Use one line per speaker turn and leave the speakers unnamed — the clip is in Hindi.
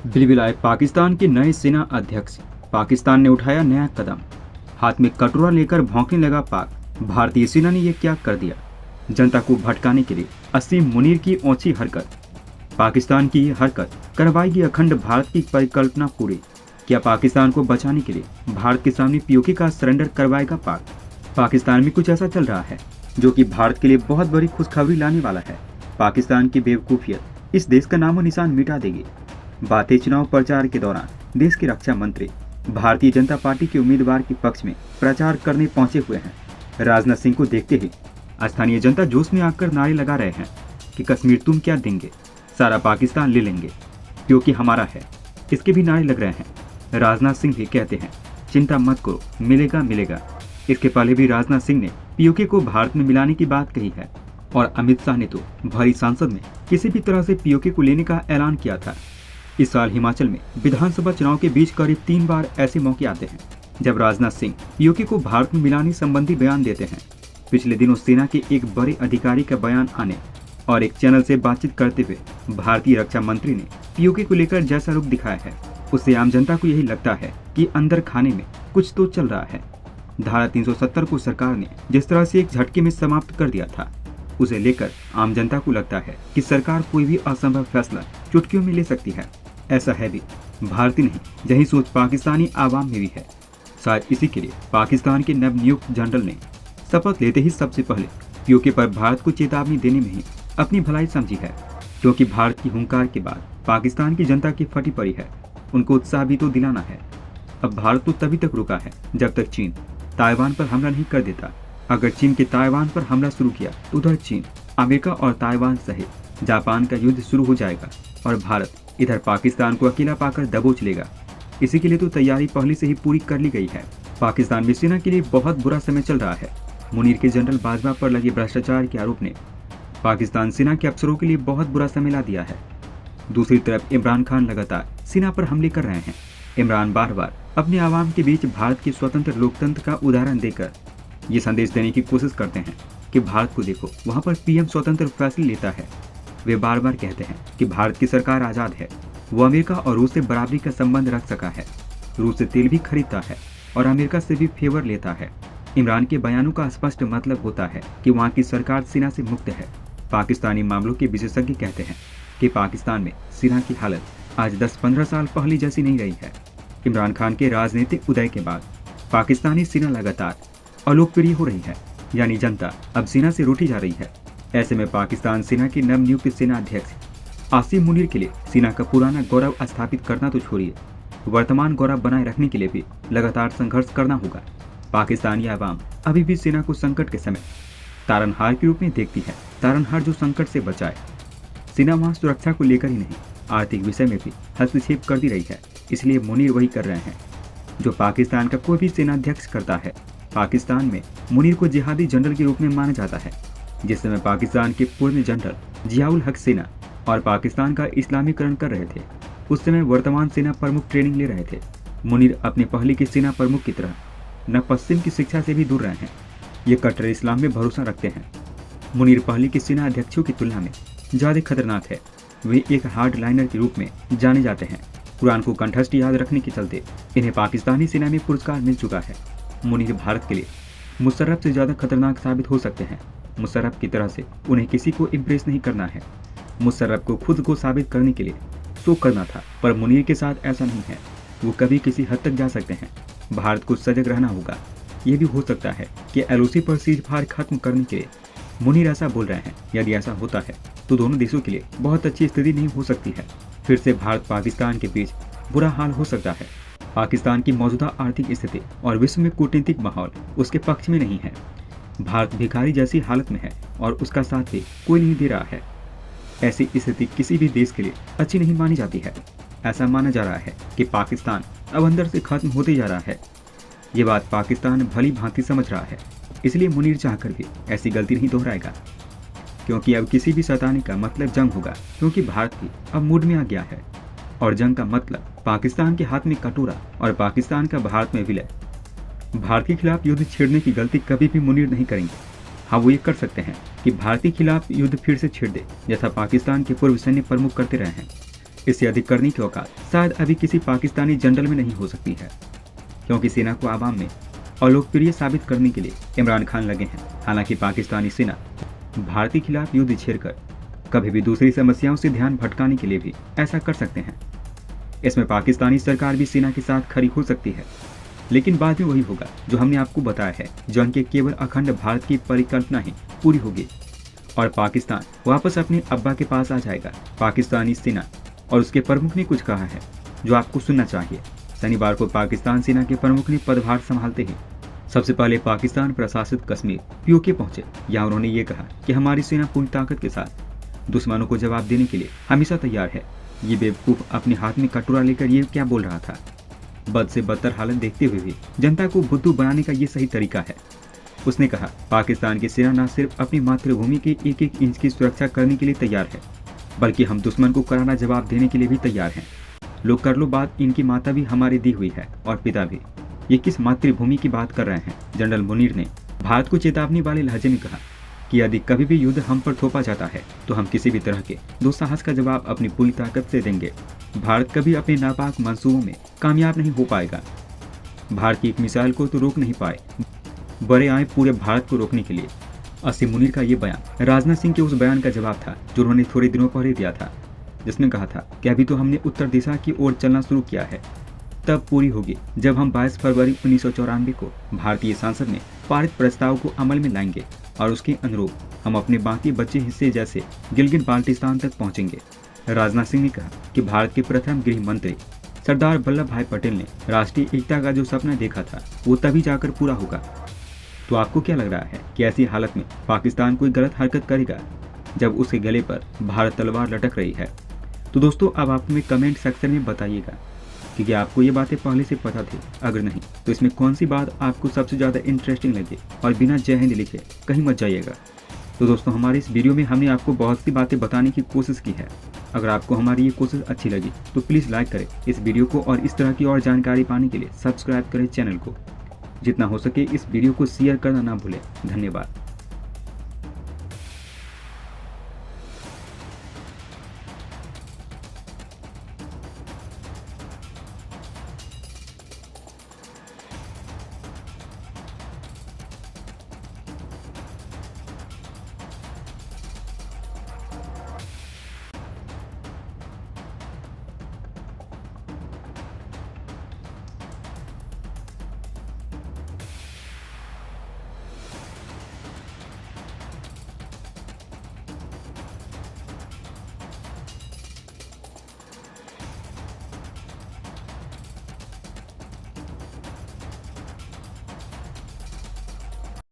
बिलबिलाए पाकिस्तान के नए सेना अध्यक्ष। पाकिस्तान ने उठाया नया कदम। हाथ में कटोरा लेकर भौंकने लगा पाक। भारतीय सेना ने यह क्या कर दिया? जनता को भटकाने के लिए असीम मुनीर की ऊंची हरकत। पाकिस्तान की यह हरकत करवाएगी अखंड भारत की परिकल्पना पूरी। क्या पाकिस्तान को बचाने के लिए भारत के सामने पीओके का सरेंडर करवाएगा पाक? पाकिस्तान में कुछ ऐसा चल रहा है जो कि भारत के लिए बहुत बड़ी खुशखबरी लाने वाला है। पाकिस्तान की बेवकूफियत इस देश का नामो निशान मिटा देगी। बातें चुनाव प्रचार के दौरान देश के रक्षा मंत्री भारतीय जनता पार्टी के उम्मीदवार के पक्ष में प्रचार करने पहुंचे हुए हैं। राजनाथ सिंह को देखते ही स्थानीय जनता जोश में आकर नारे लगा रहे हैं कि कश्मीर तुम क्या देंगे, सारा पाकिस्तान ले लेंगे क्योंकि हमारा है। इसके भी नारे लग रहे हैं। राजनाथ सिंह भी कहते हैं चिंता मत करो, मिलेगा मिलेगा। इसके पहले भी राजनाथ सिंह ने पीओके को भारत में मिलाने की बात कही है और अमित शाह ने तो भरी संसद में किसी भी तरह से पीओके को लेने का ऐलान किया था। इस साल हिमाचल में विधानसभा चुनाव के बीच करीब 3 बार ऐसे मौके आते हैं जब राजनाथ सिंह पीओके को भारत में मिलाने संबंधी बयान देते हैं। पिछले दिनों सेना के एक बड़े अधिकारी का बयान आने और एक चैनल से बातचीत करते हुए भारतीय रक्षा मंत्री ने पीओके को लेकर जैसा रुख दिखाया है उससे आम जनता को यही लगता है कि अंदर खाने में कुछ तो चल रहा है। धारा 370 को सरकार ने जिस तरह से एक झटके में समाप्त कर दिया था उसे लेकर आम जनता को लगता है कि सरकार कोई भी असंभव फैसला चुटकियों में ले सकती है। ऐसा है भी, भारतीय नहीं यही सोच पाकिस्तानी आवाम में भी है। शायद इसी के लिए पाकिस्तान के नवनियुक्त जनरल ने शपथ लेते ही सबसे पहले पीओके पर भारत को चेतावनी देने में ही अपनी भलाई समझी है, क्योंकि भारत की हुंकार के बाद पाकिस्तान की जनता की फटी पड़ी है। उनको उत्साह भी तो दिलाना है। अब भारत तो तभी तक रुका है जब तक चीन ताइवान पर हमला नहीं कर देता। अगर चीन के ताइवान पर हमला शुरू किया तो उधर चीन, अमेरिका और ताइवान सहित जापान का युद्ध शुरू हो जाएगा और भारत इधर पाकिस्तान को अकेला पाकर दबोच लेगा। इसी के लिए तो तैयारी पहले से ही पूरी कर ली गई है। पाकिस्तान में सेना के लिए बहुत बुरा समय चल रहा है। मुनीर के जनरल बाजवा पर लगे भ्रष्टाचार के आरोप ने पाकिस्तान सेना के अफसरों के लिए बहुत बुरा समय ला दिया है। दूसरी तरफ इमरान खान लगातार सेना पर हमले कर रहे हैं। इमरान बार बार अपने आवाम के बीच भारत के स्वतंत्र लोकतंत्र का उदाहरण देकर ये संदेश देने की कोशिश करते हैं कि भारत को देखो, वहाँ पर पीएम स्वतंत्र फैसले लेता है। वे बार बार कहते हैं कि भारत की सरकार आज़ाद है। वो अमेरिका और रूस से बराबरी का संबंध रख सका है, रूस से तेल भी खरीदता है और अमेरिका से भी फेवर लेता है। इमरान के बयानों का स्पष्ट मतलब होता है कि वहाँ की सरकार सेना से मुक्त है। पाकिस्तानी मामलों के विशेषज्ञ कहते हैं कि पाकिस्तान में सेना की हालत आज 10-15 साल पहले जैसी नहीं रही है। इमरान खान के राजनीतिक उदय के बाद पाकिस्तानी सेना लगातार अलोकप्रिय हो रही है, यानी जनता अब सेना से रूठी जा रही है। ऐसे में पाकिस्तान सेना के नवनियुक्त सेना अध्यक्ष आसिम मुनीर के लिए सेना का पुराना गौरव स्थापित करना तो छोड़िए, वर्तमान गौरव बनाए रखने के लिए भी लगातार संघर्ष करना होगा। पाकिस्तानी आवाम अभी भी सेना को संकट के समय तारनहार के रूप में देखती है। तारनहार जो संकट से बचाए। सेना वहाँ सुरक्षा को लेकर ही नहीं, आर्थिक विषय में भी हस्तक्षेप करती रही है। इसलिए मुनीर वही कर रहे हैं जो पाकिस्तान का कोई भी सेनाध्यक्ष करता है। पाकिस्तान में मुनीर को जिहादी जनरल के रूप में माना जाता है। जिस समय पाकिस्तान के पूर्व जनरल जियाउल हक सेना और पाकिस्तान का इस्लामीकरण कर रहे थे, उस समय वर्तमान सेना प्रमुख ट्रेनिंग ले रहे थे। मुनीर अपने पहले के सेना प्रमुख की तरह न पश्चिम की शिक्षा से भी दूर रहे हैं। ये कट्टर इस्लाम में भरोसा रखते हैं। मुनीर पहले के सेना अध्यक्षों की तुलना में ज़्यादा खतरनाक है। वे एक हार्ड लाइनर के रूप में जाने जाते हैं। कुरान को कंठस्थ याद रखने के चलते इन्हें पाकिस्तानी सेना में पुरस्कार मिल चुका है। मुनीर भारत के लिए मुशर्रफ से ज़्यादा खतरनाक साबित हो सकते हैं। मुशर्रफ की तरह से उन्हें किसी को इम्प्रेस नहीं करना है। मुशर्रफ को खुद को साबित करने के लिए शो करना था, पर मुनीर के साथ ऐसा नहीं है। वो कभी किसी हद तक जा सकते हैं। भारत को सजग रहना होगा। ये भी हो सकता है कि एलओसी पर सीज फायर खत्म करने के लिए मुनीर ऐसा बोल रहे हैं। यदि ऐसा होता है तो दोनों देशों के लिए बहुत अच्छी स्थिति नहीं हो सकती है। फिर से भारत पाकिस्तान के बीच बुरा हाल हो सकता है। पाकिस्तान की मौजूदा आर्थिक स्थिति और विश्व में कूटनीतिक माहौल उसके पक्ष में नहीं है। भारत भिखारी जैसी हालत में है और उसका साथ भी कोई नहीं दे रहा है। ऐसी स्थिति किसी भी देश के लिए अच्छी नहीं मानी जाती है। ऐसा माना जा रहा है कि पाकिस्तान अब अंदर से खत्म होते जा रहा है। ये बात पाकिस्तान भली भांति समझ रहा है। इसलिए मुनीर चाहकर भी ऐसी गलती नहीं दोहराएगा, क्योंकि अब किसी भी सताने का मतलब जंग होगा, क्योंकि भारत भी अब मूड में आ गया है और जंग का मतलब पाकिस्तान के हाथ में कटोरा और पाकिस्तान का भारत में विलय। भारत के खिलाफ युद्ध छेड़ने की गलती कभी भी मुनीर नहीं करेंगे। हाँ, वो ये कर सकते हैं कि भारत के खिलाफ युद्ध फिर से छेड़ दे, जैसा पाकिस्तान के पूर्व सैन्य प्रमुख करते रहे हैं। इससे अधिक करने की औकात शायद अभी किसी पाकिस्तानी जनरल में नहीं हो सकती है, क्योंकि सेना को आवाम में अलोकप्रिय साबित करने के लिए इमरान खान लगे हैं। हालांकि पाकिस्तानी सेना भारत के खिलाफ युद्ध छेड़कर कभी भी दूसरी समस्याओं से ध्यान भटकाने के लिए भी ऐसा कर सकते हैं। इसमें पाकिस्तानी सरकार भी सेना के साथ खड़ी हो सकती है, लेकिन बाद में वही होगा जो हमने आपको बताया है, जंग के केवल अखंड भारत की परिकल्पना ही पूरी होगी और पाकिस्तान वापस अपने अब्बा के पास आ जाएगा। पाकिस्तानी सेना और उसके प्रमुख ने कुछ कहा है जो आपको सुनना चाहिए। शनिवार को पाकिस्तान सेना के प्रमुख ने पदभार संभालते ही सबसे पहले पाकिस्तान प्रशासित कश्मीर पीओके पहुंचे। यहाँ उन्होंने ये कहा कि हमारी सेना पूरी ताकत के साथ दुश्मनों को जवाब देने के लिए हमेशा तैयार है। ये बेवकूफ अपने हाथ में कटोरा लेकर ये क्या बोल रहा था। बद से बदतर हालत देखते हुए भी जनता को बुद्धू बनाने का ये सही तरीका है। उसने कहा, पाकिस्तान की सेना न सिर्फ अपनी मातृभूमि के एक एक इंच की सुरक्षा करने के लिए तैयार है, बल्कि हम दुश्मन को करारा जवाब देने के लिए भी तैयार हैं। लोग कर लो बात, इनकी माता भी हमारी दी हुई है और पिता भी। ये किस मातृभूमि की बात कर रहे हैं। जनरल मुनीर ने भारत को चेतावनी वाले लहजे में कहा कि यदि कभी भी युद्ध हम पर थोपा जाता है तो हम किसी भी तरह के दुस्साहस का जवाब अपनी पूरी ताकत से देंगे। भारत कभी अपने नापाक मंसूबों में कामयाब नहीं हो पाएगा। भारत की एक मिसाइल को तो रोक नहीं पाए, बड़े आए पूरे भारत को रोकने के लिए। असीम मुनीर का ये बयान राजनाथ सिंह के उस बयान का जवाब था जो उन्होंने थोड़े दिनों पहले दिया था, जिसमें कहा था कि अभी तो हमने उत्तर दिशा की ओर चलना शुरू किया है, तब पूरी होगी जब हम 22 फरवरी 1994 को भारतीय संसद में पारित प्रस्ताव को अमल में लाएंगे और उसके अनुरूप हम अपने बाकी बचे हिस्से जैसे गिलगित बाल्टिस्तान तक पहुंचेंगे। राजनाथ सिंह ने कहा कि भारत के प्रथम गृह मंत्री सरदार वल्लभ भाई पटेल ने राष्ट्रीय एकता का जो सपना देखा था वो तभी जाकर पूरा होगा। तो आपको क्या लग रहा है कि ऐसी हालत में पाकिस्तान कोई गलत हरकत करेगा जब उसके गले पर भारत तलवार लटक रही है? तो दोस्तों, अब आप हमें कमेंट सेक्शन में बताइएगा कि क्या आपको ये बातें पहले से पता थी। अगर नहीं तो इसमें कौन सी बात आपको सबसे ज़्यादा इंटरेस्टिंग लगी, और बिना जय हिंद लिखे कहीं मत जाइएगा। तो दोस्तों, हमारे इस वीडियो में हमने आपको बहुत सी बातें बताने की कोशिश की है। अगर आपको हमारी ये कोशिश अच्छी लगी तो प्लीज़ लाइक करें इस वीडियो को, और इस तरह की और जानकारी पाने के लिए सब्सक्राइब करें चैनल को। जितना हो सके इस वीडियो को शेयर करना ना भूलें। धन्यवाद।